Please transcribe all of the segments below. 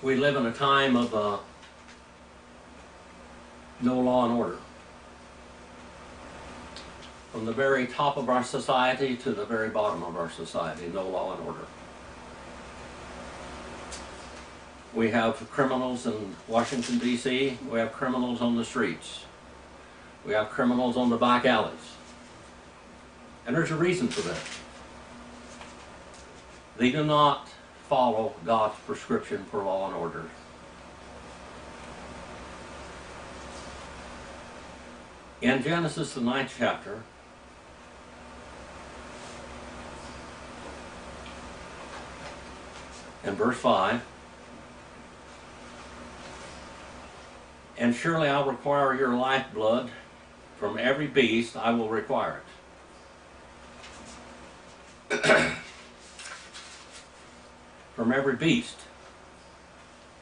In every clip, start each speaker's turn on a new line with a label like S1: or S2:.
S1: We live in a time of no law and order. From the very top of our society to the very bottom of our society, no law and order. We have criminals in Washington, D.C. We have criminals on the streets. We have criminals on the back alleys. And there's a reason for that. They do not follow God's prescription for law and order. In Genesis, the 9th chapter, in verse 5, and surely I'll require your lifeblood from every beast, I will require it. From every beast.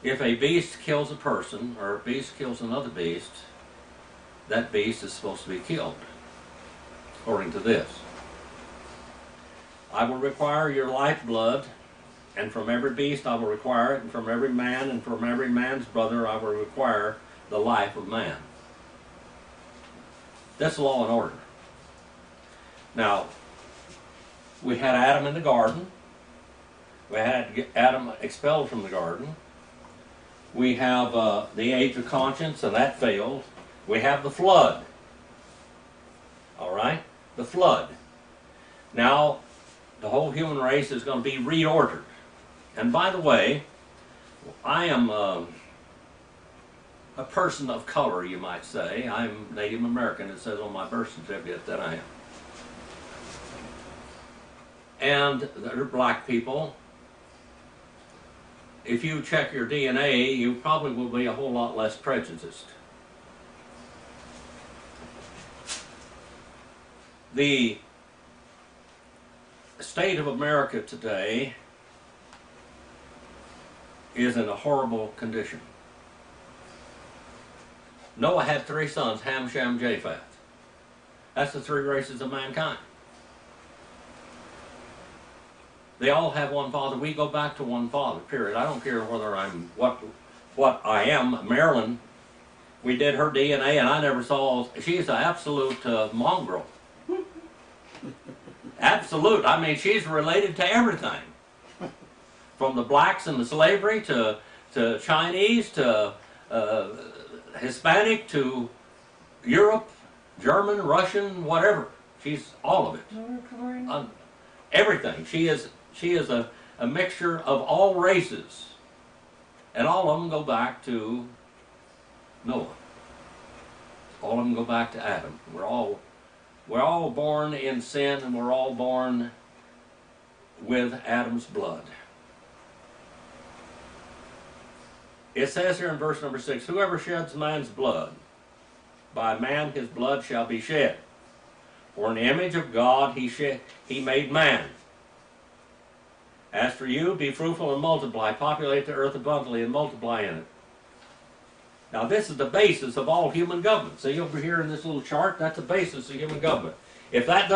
S1: If a beast kills a person, or a beast kills another beast, that beast is supposed to be killed, according to this. I will require your lifeblood, and from every beast I will require it, and from every man and from every man's brother I will require the life of man. That's law and order. Now, we had Adam in the garden. We had Adam expelled from the garden. We have the age of conscience, and that failed. We have the flood. All right? The flood. Now, the whole human race is going to be reordered. And by the way, I am a person of color, you might say. I'm Native American. It says on my birth certificate that I am. And they're black people. If you check your DNA, you probably will be a whole lot less prejudiced. The state of America today is in a horrible condition. Noah had 3 sons, Ham, Shem, Japheth. That's the 3 races of mankind. They all have one father. We go back to one father, period. I don't care whether I'm what I am. Marilyn, we did her DNA, and I never saw. She's an absolute mongrel. Absolute. I mean, she's related to everything, from the blacks and the slavery to Chinese to Hispanic to Europe, German, Russian, whatever. She's all of it. Everything. She is a mixture of all races. And all of them go back to Noah. All of them go back to Adam. We're all born in sin, and we're all born with Adam's blood. It says here in verse number 6, whoever sheds man's blood, by man his blood shall be shed. For in the image of God he made man. As for you, be fruitful and multiply, populate the earth abundantly and multiply in it. Now this is the basis of all human government. See over here in this little chart, that's the basis of human government. If that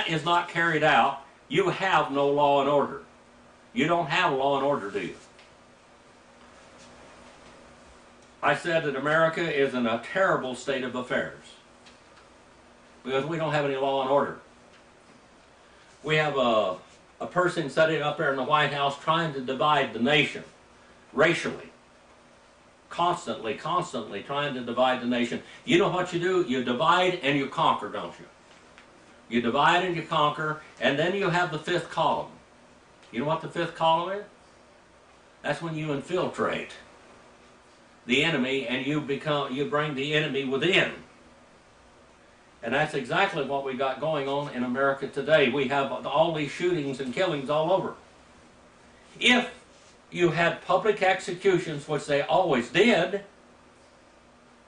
S1: is not carried out, you have no law and order. You don't have law and order, do you? I said that America is in a terrible state of affairs because we don't have any law and order. We have a person sitting up there in the White House trying to divide the nation racially. Constantly trying to divide the nation. You know what you do? You divide and you conquer, don't you? You divide and you conquer, and then you have the 5th column. You know what the 5th column is? That's when you infiltrate the enemy and you bring the enemy within. And that's exactly what we got going on in America today. We have all these shootings and killings all over. If you had public executions, which they always did,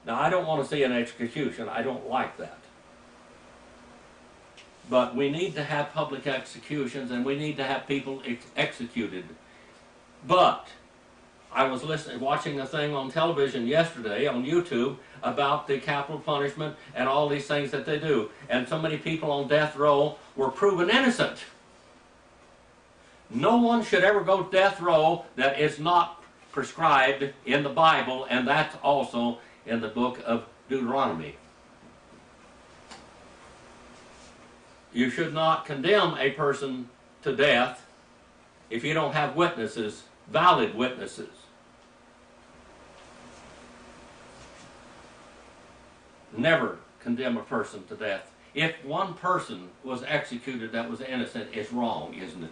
S1: now I don't want to see an execution. I don't like that. But we need to have public executions, and we need to have people executed. But I was watching a thing on television yesterday on YouTube about the capital punishment and all these things that they do. And so many people on death row were proven innocent. No one should ever go to death row that is not prescribed in the Bible, and that's also in the book of Deuteronomy. You should not condemn a person to death if you don't have witnesses, valid witnesses. Never condemn a person to death. If one person was executed that was innocent, it's wrong, isn't it?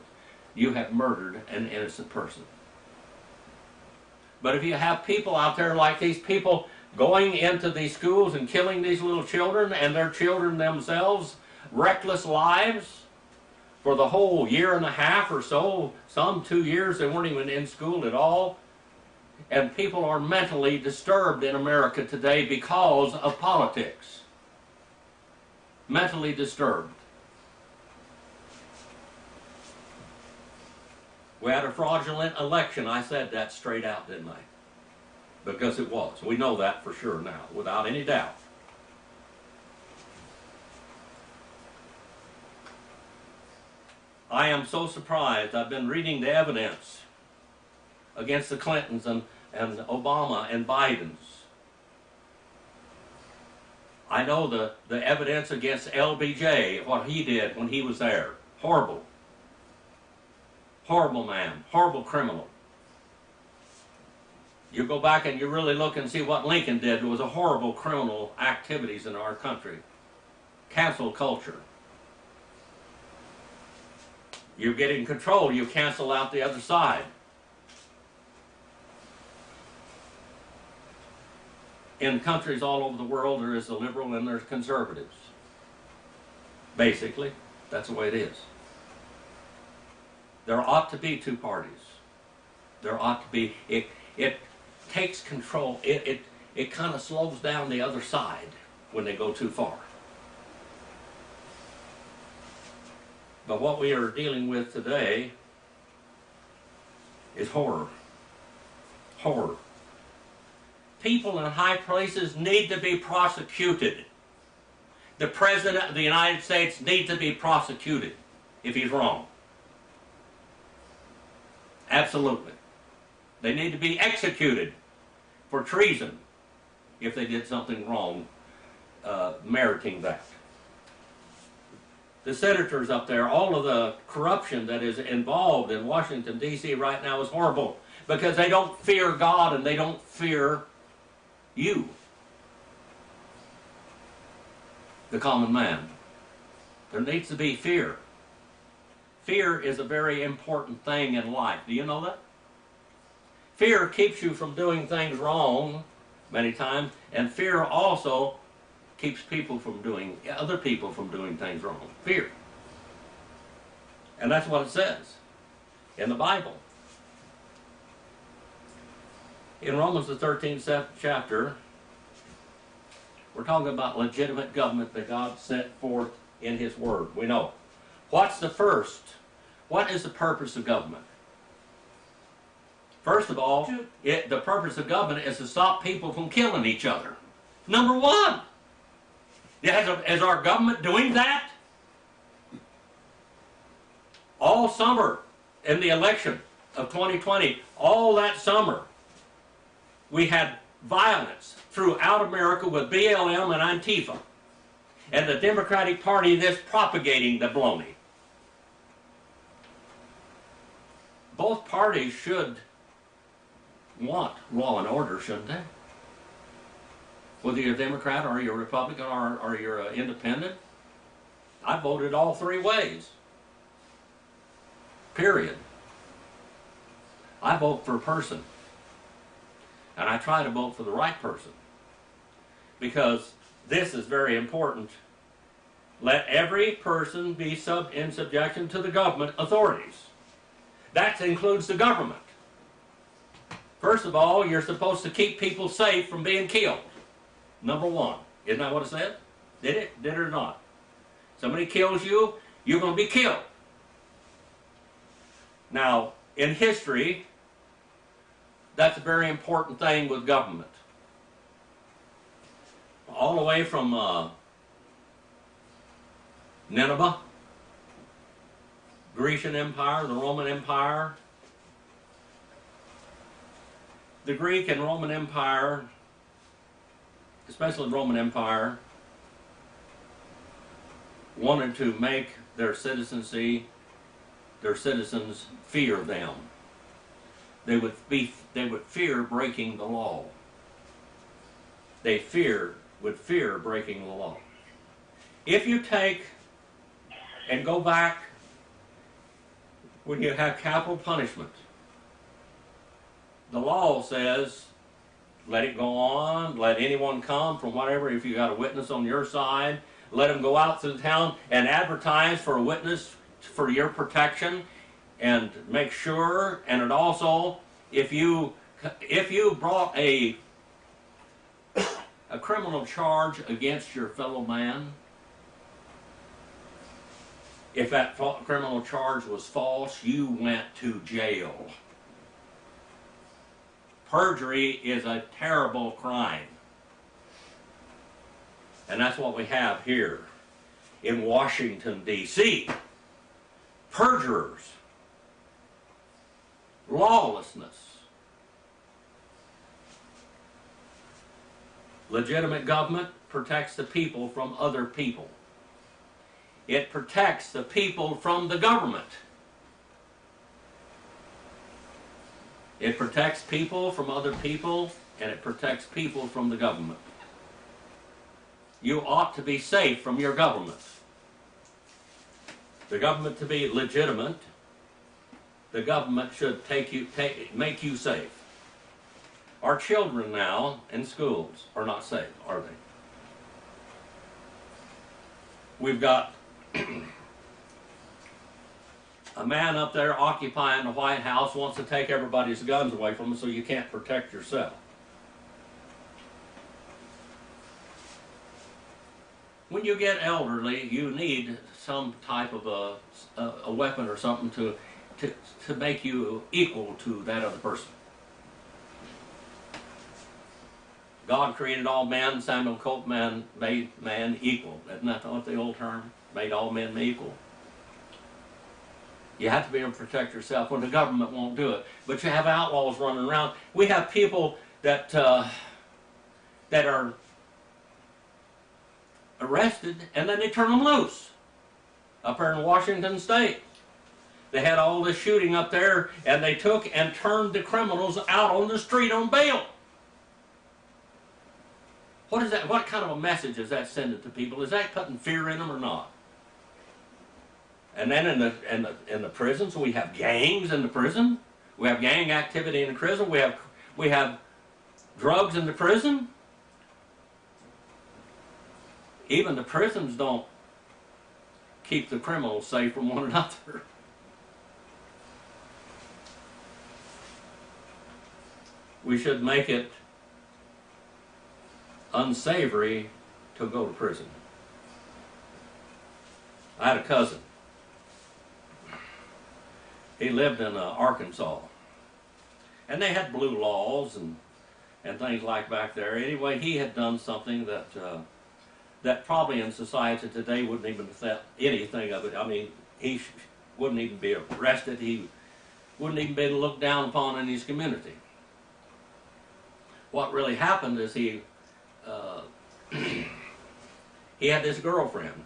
S1: You have murdered an innocent person. But if you have people out there like these people going into these schools and killing these little children, and their children themselves, reckless lives for the whole year and a half or so, some 2 years, they weren't even in school at all. And people are mentally disturbed in America today because of politics. Mentally disturbed. We had a fraudulent election. I said that straight out, didn't I? Because it was. We know that for sure now, without any doubt. I am so surprised. I've been reading the evidence against the Clintons and Obama and Biden's. I know the evidence against LBJ, what he did when he was there. Horrible. Horrible man. Horrible criminal. You go back and you really look and see what Lincoln did. It was a horrible criminal activities in our country. Cancel culture. You get in control, you cancel out the other side. In countries all over the world, there is a liberal and there's conservatives. Basically, that's the way it is. There ought to be two parties. There ought to be, it takes control, it kind of slows down the other side when they go too far. But what we are dealing with today is horror. Horror. People in high places need to be prosecuted. The President of the United States needs to be prosecuted if he's wrong. Absolutely. They need to be executed for treason if they did something wrong, meriting that. The senators up there, all of the corruption that is involved in Washington, D.C. right now is horrible because they don't fear God and they don't fear you, the common man. There needs to be fear. Fear is a very important thing in life. Do you know that? Fear keeps you from doing things wrong many times, and fear also keeps people from doing, other people from doing things wrong. Fear. And that's what it says in the Bible. In Romans the 13th chapter, we're talking about legitimate government that God set forth in His Word. We know. What's the first? What is the purpose of government? First of all, the purpose of government is to stop people from killing each other. Number one. Is our government doing that? All summer in the election of 2020, all that summer, we had violence throughout America with BLM and Antifa. And the Democratic Party that's propagating the baloney. Both parties should want law and order, shouldn't they? Whether you're a Democrat or you're a Republican or you're an independent, I voted all three ways. Period. I vote for a person. And I try to vote for the right person. Because this is very important. Let every person be in subjection to the government authorities. That includes the government. First of all, you're supposed to keep people safe from being killed. Number one. Isn't that what it said? Did it? Did it or not? Somebody kills you, you're going to be killed. Now, in history, that's a very important thing with government. All the way from Nineveh, Grecian Empire, the Roman Empire, The Greek and Roman Empire, especially the Roman Empire, wanted to make their citizens fear them. They would fear breaking the law. They would fear breaking the law. If you take and go back when you have capital punishment, the law says, let it go on, let anyone come from whatever, if you got a witness on your side, let them go out to the town and advertise for a witness for your protection, and make sure, and it also, if you brought a criminal charge against your fellow man, if that criminal charge was false, you went to jail. Perjury is a terrible crime. And that's what we have here in Washington, D.C. Perjurers. Lawlessness. Legitimate government protects the people from other people. It protects the people from the government. It protects people from other people, and it protects people from the government. You ought to be safe from your government. The government to be legitimate, the government should make you safe. Our children now in schools are not safe, are they? We've got a man up there occupying the White House wants to take everybody's guns away from them so you can't protect yourself. When you get elderly, you need some type of a weapon or something to make you equal to that other person. God created all men, Samuel Copeman made man equal. Isn't that what the old term? Made all men equal. You have to be able to protect yourself when the government won't do it. But you have outlaws running around. We have people that are arrested and then they turn them loose. Up here in Washington State, they had all this shooting up there, and they took and turned the criminals out on the street on bail. What is that? What kind of a message is that sending to people? Is that putting fear in them or not? And then in the prisons, we have gangs in the prison. We have gang activity in the prison. We have drugs in the prison. Even the prisons don't keep the criminals safe from one another. We should make it unsavory to go to prison. I had a cousin. He lived in Arkansas. And they had blue laws and things like back there. Anyway, he had done something that probably in society today wouldn't even think anything of it. I mean, he wouldn't even be arrested. He wouldn't even be looked down upon in his community. What really happened is he had this girlfriend,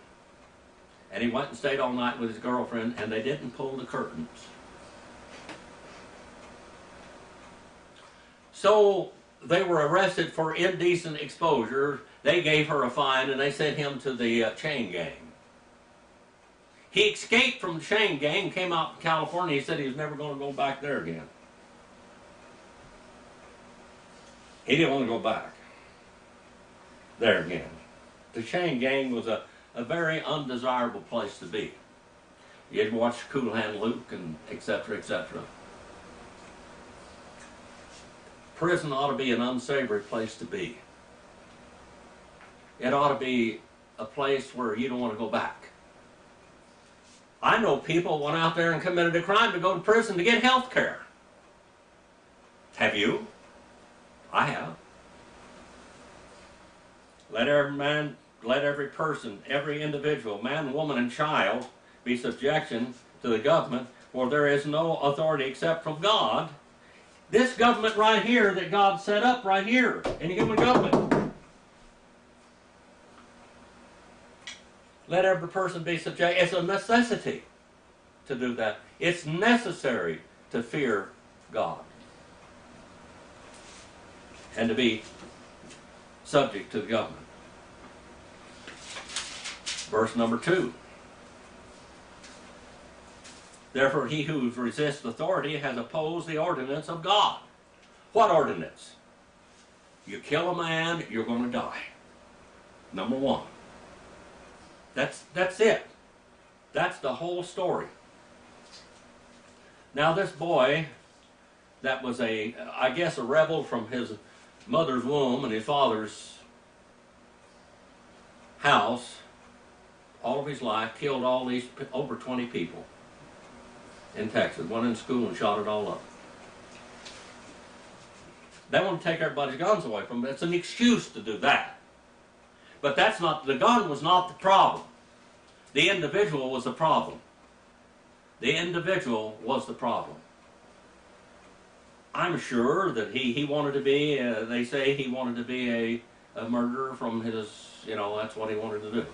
S1: and he went and stayed all night with his girlfriend, and they didn't pull the curtains. So they were arrested for indecent exposure. They gave her a fine, and they sent him to the chain gang. He escaped from the chain gang, came out to California. He said he was never going to go back there again. He didn't want to go back there again. The chain gang was a very undesirable place to be. You had watched Cool Hand Luke and etc., etc. Prison ought to be an unsavory place to be. It ought to be a place where you don't want to go back. I know people went out there and committed a crime to go to prison to get health care. Have you? I have. Let every man, let every person, every individual, man, woman, and child be subjection to the government, for there is no authority except from God. This government right here that God set up right here in human government. Let every person be subject. It's a necessity to do that. It's necessary to fear God and to be subject to the government. Verse number 2. Therefore, he who resists authority has opposed the ordinance of God. What ordinance? You kill a man, you're going to die. Number 1. That's it. That's the whole story. Now this boy, that was I guess a rebel from his mother's womb and his father's house, all of his life, killed all these, over 20 people in Texas. Went in school and shot it all up. They want to take everybody's guns away from them. It's an excuse to do that. But the gun was not the problem. The individual was the problem. The individual was the problem. I'm sure that he wanted to be, they say he wanted to be a murderer from his, that's what he wanted to do.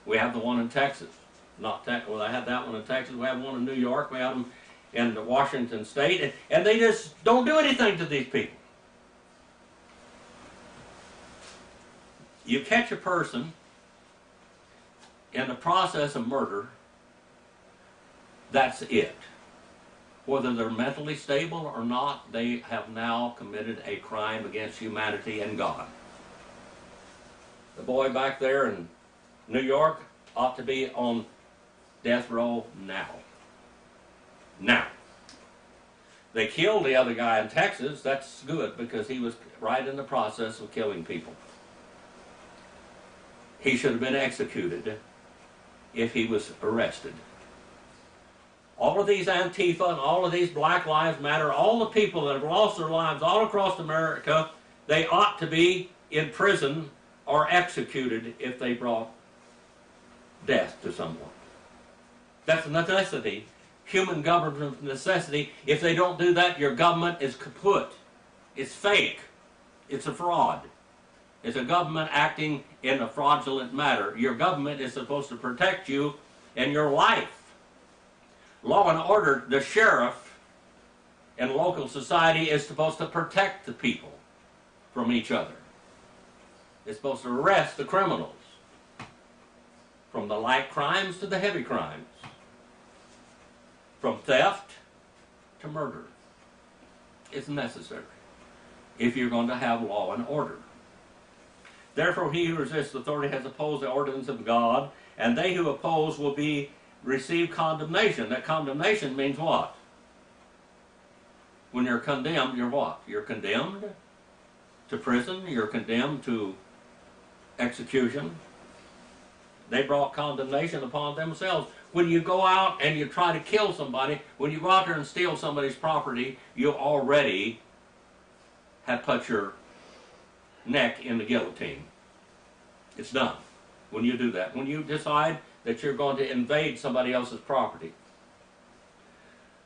S1: We have the one in Texas. Well, I had that one in Texas. We have one in New York. We have them in Washington State. And they just don't do anything to these people. You catch a person in the process of murder, that's it. Whether they're mentally stable or not, they have now committed a crime against humanity and God. The boy back there in New York ought to be on death row now. Now. They killed the other guy in Texas. That's good because he was right in the process of killing people. He should have been executed if he was arrested. All of these Antifa and all of these Black Lives Matter, all the people that have lost their lives all across America, they ought to be in prison or executed if they brought death to someone. That's a necessity. Human government necessity. If they don't do that, your government is kaput. It's fake. It's a fraud. It's a government acting in a fraudulent manner. Your government is supposed to protect you and your life. Law and order, the sheriff in local society is supposed to protect the people from each other. It's supposed to arrest the criminals from the light crimes to the heavy crimes, from theft to murder. It's necessary if you're going to have law and order. Therefore, he who resists authority has opposed the ordinance of God, and they who oppose will receive condemnation. That condemnation means what? When you're condemned, you're what? You're condemned to prison. You're condemned to execution. They brought condemnation upon themselves. When you go out and you try to kill somebody, when you go out there and steal somebody's property, you already have put your neck in the guillotine. It's done when you do that. When you decide that you're going to invade somebody else's property.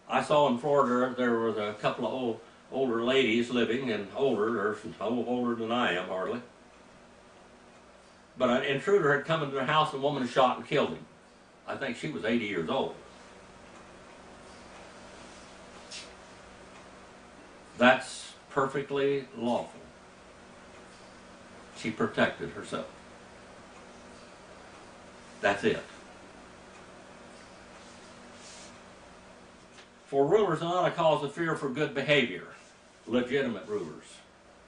S1: I saw in Florida there was a couple of older ladies living, and older than I am hardly. But an intruder had come into their house, and a woman shot and killed him. I think she was 80 years old. That's perfectly lawful. She protected herself. That's it. For rulers are not a cause of fear for good behavior. Legitimate rulers.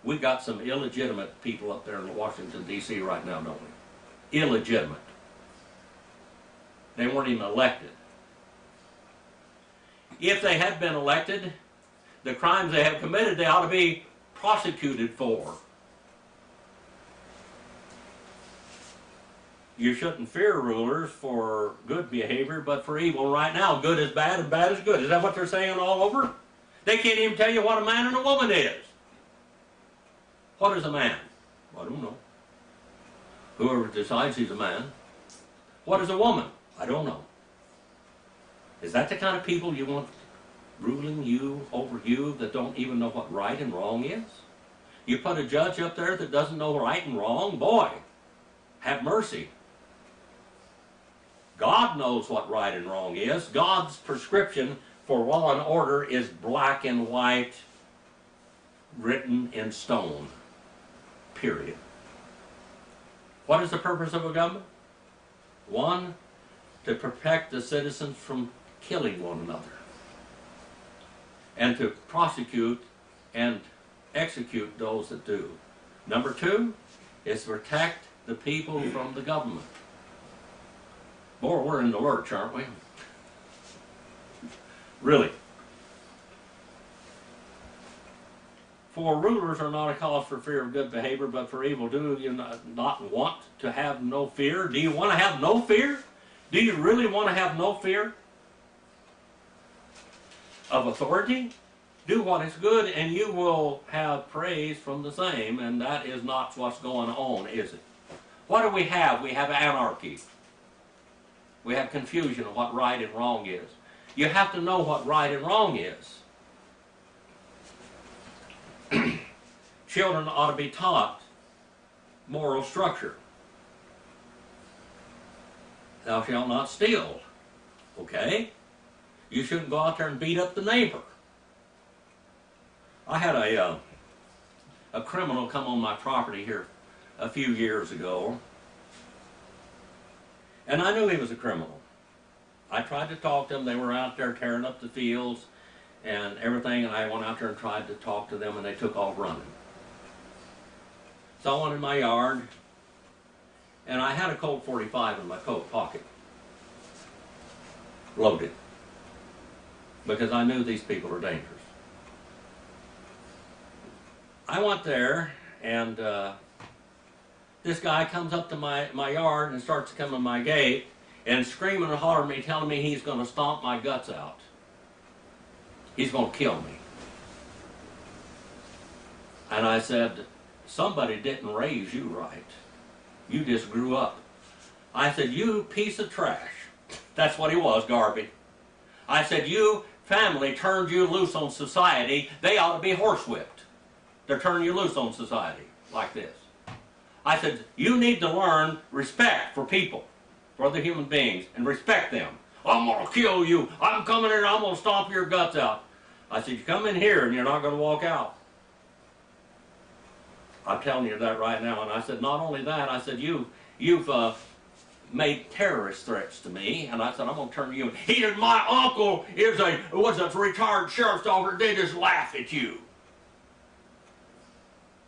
S1: We've got some illegitimate people up there in Washington, D.C. right now, don't we? Illegitimate. They weren't even elected. If they had been elected, the crimes they have committed, they ought to be prosecuted for. You shouldn't fear rulers for good behavior, but for evil. Right now, good is bad and bad is good. Is that what they're saying all over? They can't even tell you what a man and a woman is. What is a man? I don't know. Whoever decides he's a man. What is a woman? I don't know. Is that the kind of people you want ruling you over you that don't even know what right and wrong is? You put a judge up there that doesn't know right and wrong? Boy, have mercy. God knows what right and wrong is. God's prescription for law and order is black and white, written in stone. Period. What is the purpose of a government? One, to protect the citizens from killing one another, and to prosecute and execute those that do. Number two is to protect the people from the government. Boy, we're in the lurch, aren't we? Really. For rulers are not a cause for fear of good behavior, but for evil. Do you not want to have no fear? Do you want to have no fear? Do you really want to have no fear of authority? Do what is good, and you will have praise from the same, and that is not what's going on, is it? What do we have? We have anarchy. We have confusion of what right and wrong is. You have to know what right and wrong is. Children ought to be taught moral structure. Thou shalt not steal. Okay? You shouldn't go out there and beat up the neighbor. I had a criminal come on my property here a few years ago, and I knew he was a criminal. I tried to talk to them. They were out there tearing up the fields and everything, and I went out there and tried to talk to them, and they took off running. So I went in my yard, and I had a Colt 45 in my coat pocket, loaded, because I knew these people are dangerous. I went there, and this guy comes up to my yard and starts to come to my gate and screaming and hollering at me, telling me he's going to stomp my guts out. He's going to kill me. And I said, somebody didn't raise you right. You just grew up. I said, you piece of trash. That's what he was, garbage. I said, you family turned you loose on society. They ought to be horsewhipped. They're turning you loose on society like this. I said, you need to learn respect for people, for other human beings, and respect them. I'm going to kill you. I'm coming in and I'm going to stomp your guts out. I said, you come in here and you're not going to walk out. I'm telling you that right now. And I said, not only that, I said, you've made terrorist threats to me. And I said, I'm going to turn you in. He said, my uncle was a retired sheriff's officer. They just laugh at you.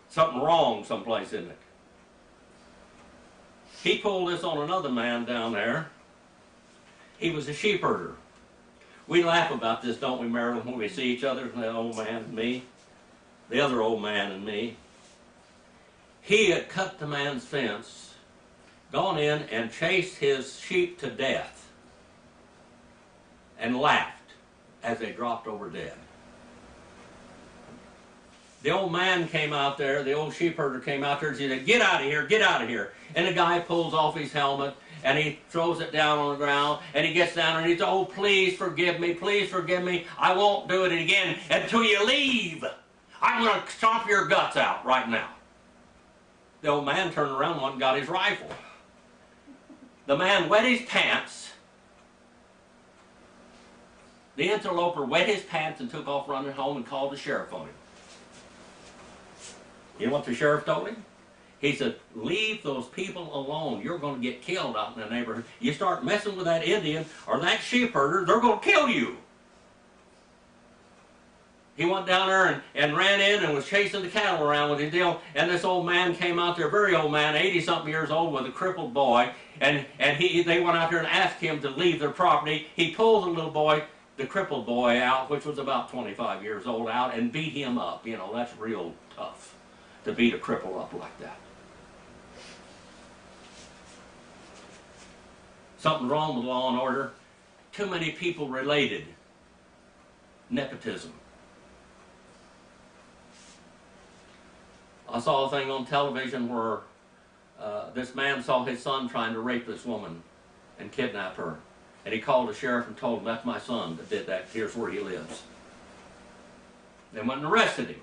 S1: Something wrong someplace, isn't it? He pulled this on another man down there. He was a sheep herder. We laugh about this, don't we, Marilyn, when we see each other, the old man and me, the other old man and me. He had cut the man's fence, gone in and chased his sheep to death, and laughed as they dropped over dead. The old man came out there, the old sheep herder came out there and said, get out of here, get out of here. And the guy pulls off his helmet and he throws it down on the ground and he gets down and he says, oh, please forgive me, I won't do it again until you leave. I'm going to stomp your guts out right now. The old man turned around and got his rifle. The man wet his pants. The interloper wet his pants and took off running home and called the sheriff on him. You know what the sheriff told him? He said, leave those people alone. You're going to get killed out in the neighborhood. You start messing with that Indian or that sheep herder, they're going to kill you. He went down there and ran in and was chasing the cattle around with his deal. And this old man came out there, very old man, 80-something years old, with a crippled boy. And they went out there and asked him to leave their property. He pulled the little boy, the crippled boy out, which was about 25 years old, out and beat him up. You know, that's real tough to beat a cripple up like that. Something wrong with law and order. Too many people related. Nepotism. I saw a thing on television where this man saw his son trying to rape this woman and kidnap her. And he called the sheriff and told him, that's my son that did that. Here's where he lives. They went and arrested him.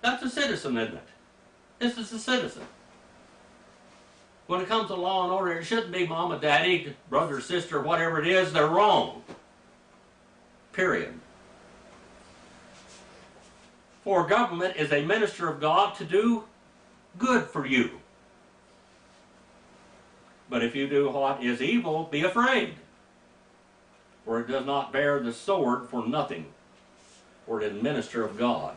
S1: That's a citizen, isn't it? This is a citizen. When it comes to law and order, it shouldn't be mama, daddy, brother, sister, whatever it is, they're wrong. Period. For government is a minister of God to do good for you. But if you do what is evil, be afraid. For it does not bear the sword for nothing, for it is a minister of God.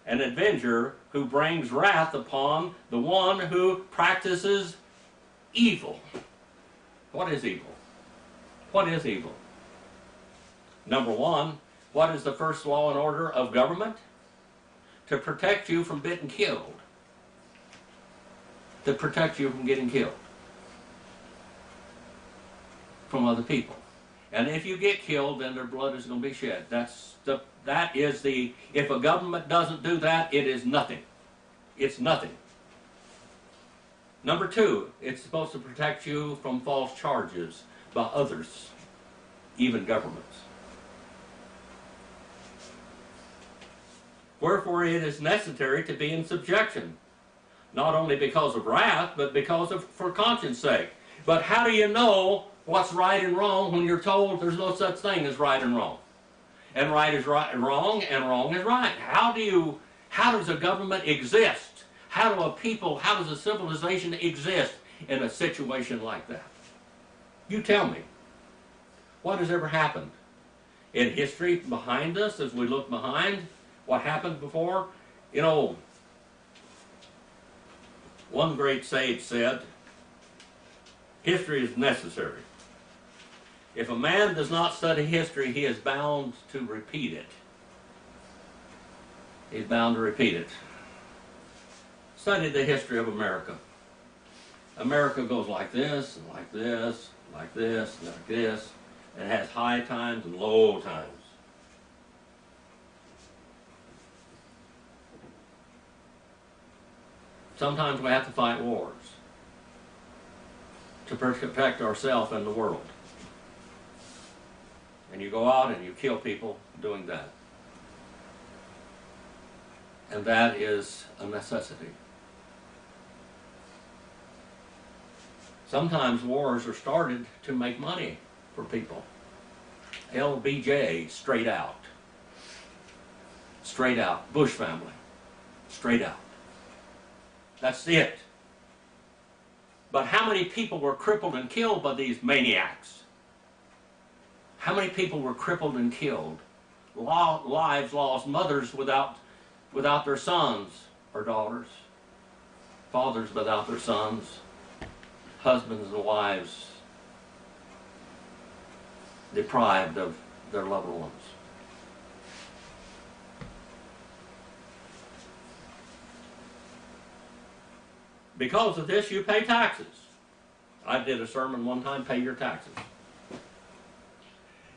S1: An avenger who brings wrath upon the one who practices evil. What is evil? What is evil? Number one, what is the first law and order of government? To protect you from being killed. To protect you from getting killed from other people. And if you get killed, then their blood is going to be shed. If a government doesn't do that, it is nothing. It's nothing. Number two, it's supposed to protect you from false charges by others, even governments. Wherefore it is necessary to be in subjection, not only because of wrath, but for conscience sake. But how do you know what's right and wrong when you're told there's no such thing as right and wrong? And right is wrong, and wrong is right. How does a government exist? How does a civilization exist in a situation like that? You tell me. What has ever happened? In history behind us, as we look behind what happened before, you know, one great sage said, history is necessary. If a man does not study history, he is bound to repeat it. He's bound to repeat it. Study the history of America. America goes like this, and like this, like this, and like this. It has high times and low times. Sometimes we have to fight wars to protect ourselves and the world. And you go out and you kill people doing that. And that is a necessity. Sometimes wars are started to make money for people. LBJ, straight out. Straight out. Bush family. Straight out. That's it. But how many people were crippled and killed by these maniacs? How many people were crippled and killed? Lives lost, mothers without their sons or daughters, fathers without their sons, husbands and wives deprived of their loved ones. Because of this, you pay taxes. I did a sermon one time, pay your taxes.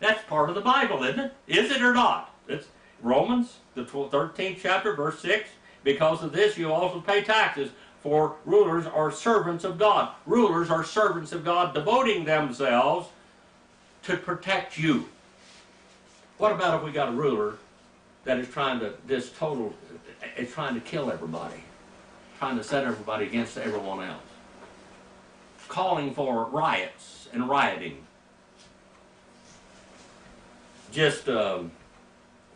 S1: That's part of the Bible, isn't it? Is it or not? It's Romans, the 13th chapter, verse 6. Because of this, you also pay taxes, for rulers are servants of God. Rulers are servants of God, devoting themselves to protect you. What about if we got a ruler that is trying to kill everybody, trying to set everybody against everyone else, calling for riots and rioting? Just a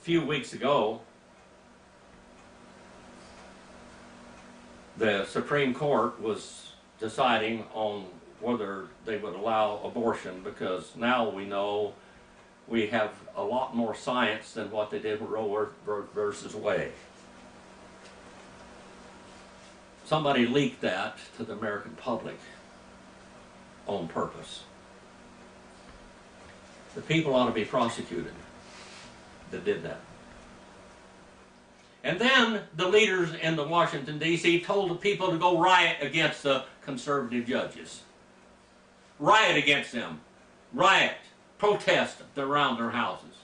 S1: few weeks ago, the Supreme Court was deciding on whether they would allow abortion, because now we know we have a lot more science than what they did with Roe versus Wade. Somebody leaked that to the American public on purpose. The people ought to be prosecuted that did that. And then the leaders in the Washington, D.C. told the people to go riot against the conservative judges. Riot against them. Riot. Protest around their houses.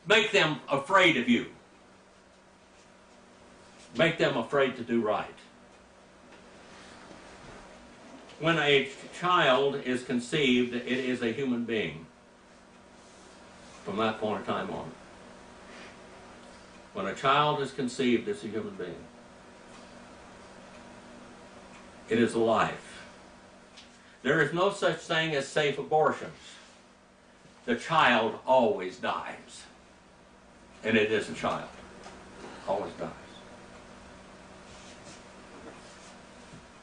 S1: Make them afraid of you. Make them afraid to do right. When a child is conceived, it is a human being from that point of time on. When a child is conceived, it's a human being. It is life. There is no such thing as safe abortions. The child always dies. And it is a child. Always dies.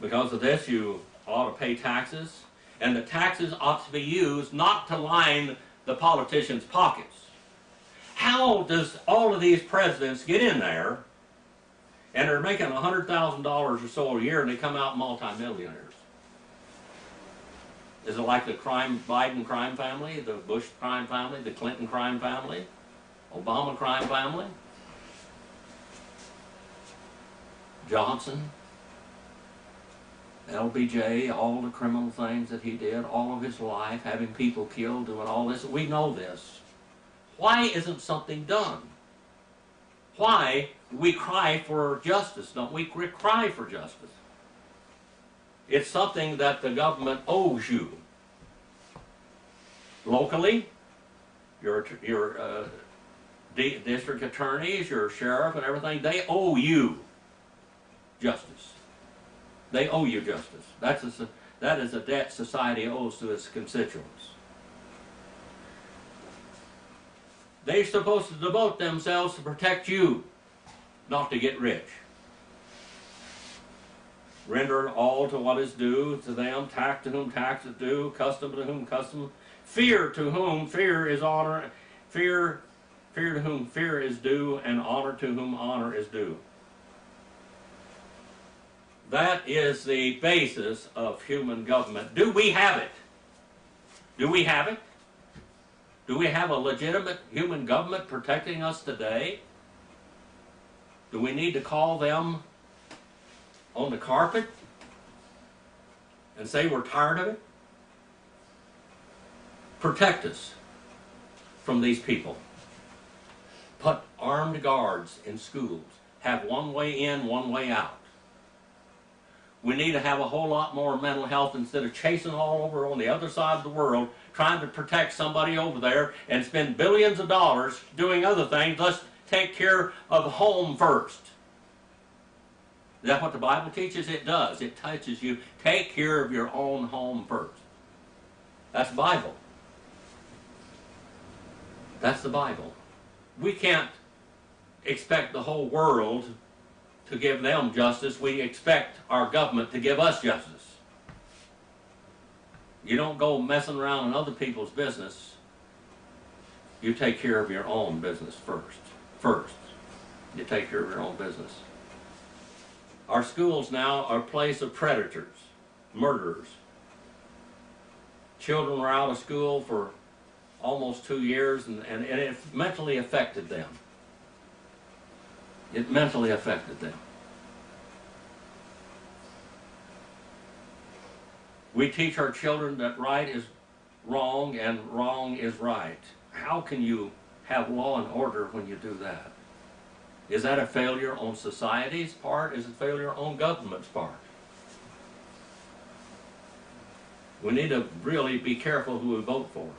S1: Because of this, you ought to pay taxes, and the taxes ought to be used not to line the politicians' pockets. How does all of these presidents get in there and they're making $100,000 or so a year and they come out multimillionaires? Is it like the Biden crime family, the Bush crime family, the Clinton crime family, Obama crime family, Johnson, LBJ, all the criminal things that he did, all of his life, having people killed, doing all this? We know this. Why isn't something done? Why do we cry for justice? Don't we cry for justice? It's something that the government owes you. Locally, your district attorneys, your sheriff and everything, they owe you justice. They owe you justice. That is a debt society owes to its constituents. They're supposed to devote themselves to protect you, not to get rich. Render all to what is due to them, tax to whom tax is due, custom to whom custom, fear to whom fear is honor, fear to whom fear is due, and honor to whom honor is due. That is the basis of human government. Do we have it? Do we have it? Do we have a legitimate human government protecting us today? Do we need to call them on the carpet and say we're tired of it? Protect us from these people. Put armed guards in schools. Have one way in, one way out. We need to have a whole lot more mental health instead of chasing all over on the other side of the world, trying to protect somebody over there and spend billions of dollars doing other things. Let's take care of home first. Is that what the Bible teaches? It does. It teaches you, take care of your own home first. That's the Bible. That's the Bible. We can't expect the whole world to give them justice. We expect our government to give us justice. You don't go messing around in other people's business. You take care of your own business first. First. You take care of your own business. Our schools now are a place of predators, murderers. Children were out of school for almost 2 years, and it mentally affected them. It mentally affected them. We teach our children that right is wrong and wrong is right. How can you have law and order when you do that? Is that a failure on society's part? Is it a failure on government's part? We need to really be careful who we vote for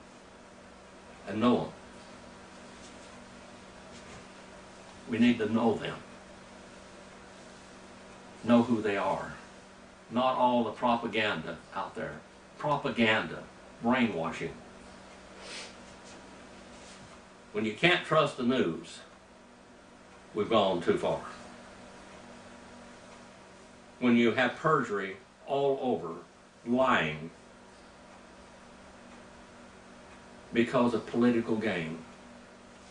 S1: and know them. We need to know them. Know who they are. Not all the propaganda out there. Propaganda. Brainwashing. When you can't trust the news, we've gone too far. When you have perjury all over, lying, because of political gain,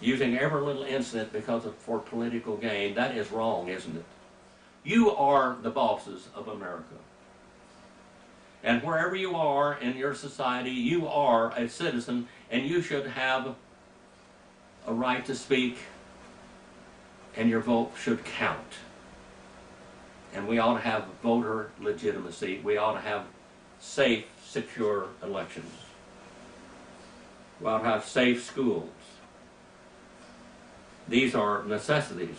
S1: using every little incident for political gain, that is wrong, isn't it? You are the bosses of America. And wherever you are in your society, you are a citizen, and you should have a right to speak, and your vote should count. And we ought to have voter legitimacy. We ought to have safe, secure elections. We ought to have safe schools. These are necessities.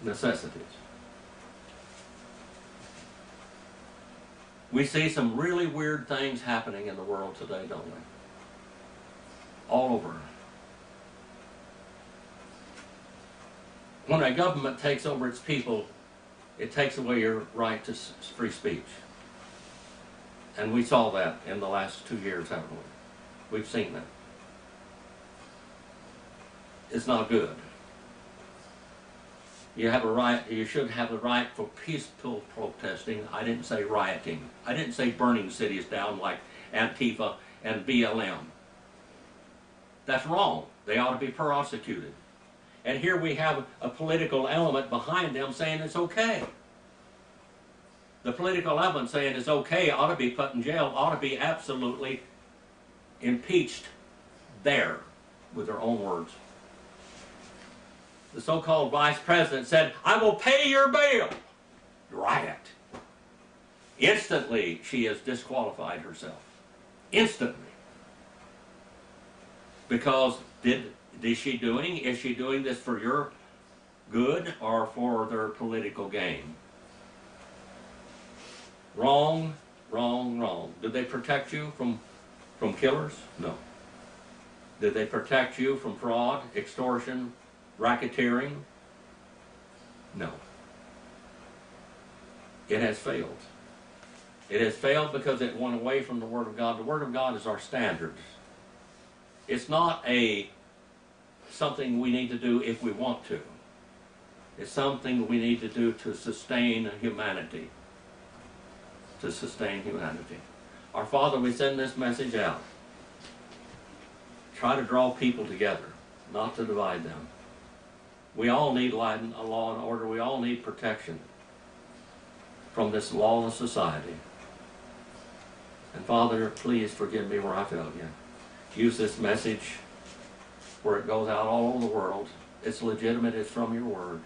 S1: Necessities. We see some really weird things happening in the world today, don't we? All over. When a government takes over its people, it takes away your right to free speech. And we saw that in the last 2 years, haven't we? We've seen that. It's not good. You have a right, you should have the right for peaceful protesting. I didn't say rioting. I didn't say burning cities down like Antifa and BLM. That's wrong. They ought to be prosecuted. And here we have a political element behind them saying it's okay. The political element saying it's okay ought to be put in jail, ought to be absolutely impeached there with their own words. The so-called vice president said, "I will pay your bail." Riot. Instantly, she has disqualified herself. Instantly. Because is she doing this for your good or for their political gain? Wrong, wrong, wrong. Did they protect you from killers? No. Did they protect you from fraud, extortion, racketeering? No. It has failed. It has failed because it went away from the Word of God. The Word of God is our standard. It's not something we need to do if we want to. It's something we need to do to sustain humanity. To sustain humanity. Our Father, we send this message out. Try to draw people together, not to divide them. We all need law and order. We all need protection from this lawless society. And Father, please forgive me where I failed you. Use this message where it goes out all over the world. It's legitimate. It's from your Word.